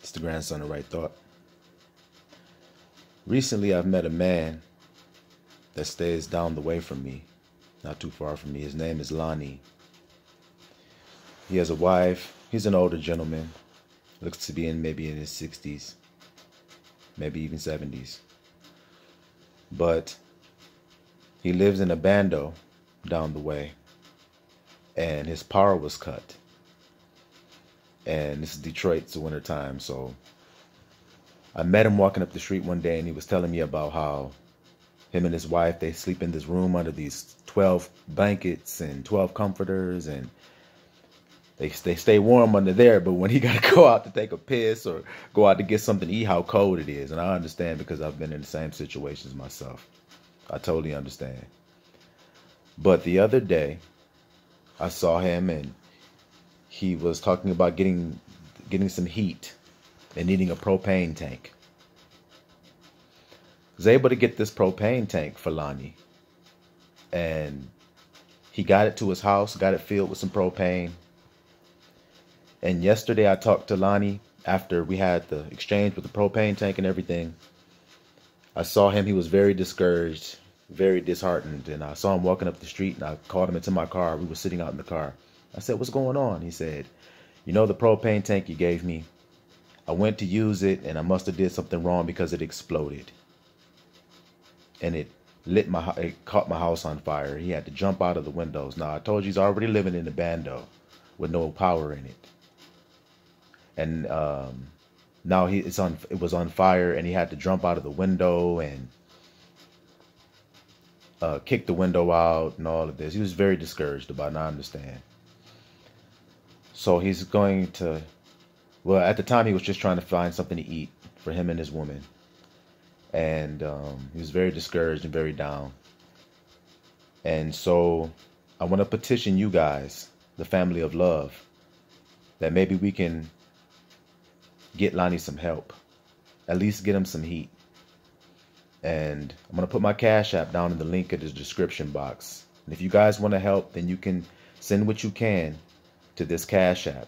It's the grandson of Right Thought. Recently, I've met a man that stays down the way from me, not too far from me. His name is Lonnie. He has a wife. He's an older gentleman. Looks to be maybe in his 60s, maybe even 70s. But he lives in a bando down the way, and his power was cut. And this is Detroit, it's the winter time, so I met him walking up the street one day, and he was telling me about how him and his wife, they sleep in this room under these 12 blankets and 12 comforters, and they stay warm under there. But when he got to go out to take a piss or go out to get something to eat, how cold it is. And I understand because I've been in the same situations myself. I totally understand. But the other day, I saw him, and he was talking about getting some heat and needing a propane tank. I was able to get this propane tank for Lonnie, and he got it to his house, got it filled with some propane. And yesterday I talked to Lonnie after we had the exchange with the propane tank and everything. I saw him, he was very discouraged, very disheartened, and I saw him walking up the street, and I called him into my car. We were sitting out in the car. I said, "What's going on?" He said, "You know the propane tank you gave me? I went to use it, and I must have did something wrong because it exploded. And it caught my house on fire. He had to jump out of the windows." Now, I told you he's already living in the bando with no power in it. And now it was on fire, and he had to jump out of the window and kick the window out and all of this. He was very discouraged about it, and I understand. So he's going to, well, at the time he was just trying to find something to eat for him and his woman. And he was very discouraged and very down. And so I want to petition you guys, the family of love, that maybe we can get Lonnie some help. At least get him some heat. And I'm going to put my Cash App down in the link in the description box. And if you guys want to help, then you can send what you can to this Cash App.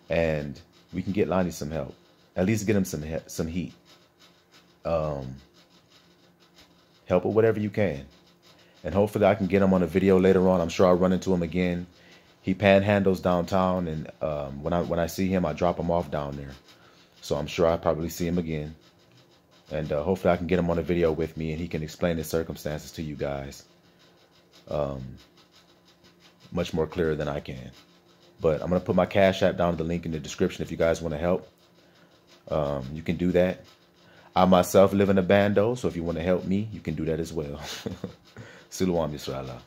And we can get Lonnie some help. At least get him some heat. Help with whatever you can. And hopefully I can get him on a video later on. I'm sure I'll run into him again. He panhandles downtown, and when I see him, I drop him off down there. So I'm sure I'll probably see him again. And hopefully I can get him on a video with me, and he can explain his circumstances to you guys much more clearer than I can. But I'm going to put my Cash App down in the link in the description if you guys want to help. You can do that. I myself live in a bando, so if you want to help me, you can do that as well. Silouan Yisrael.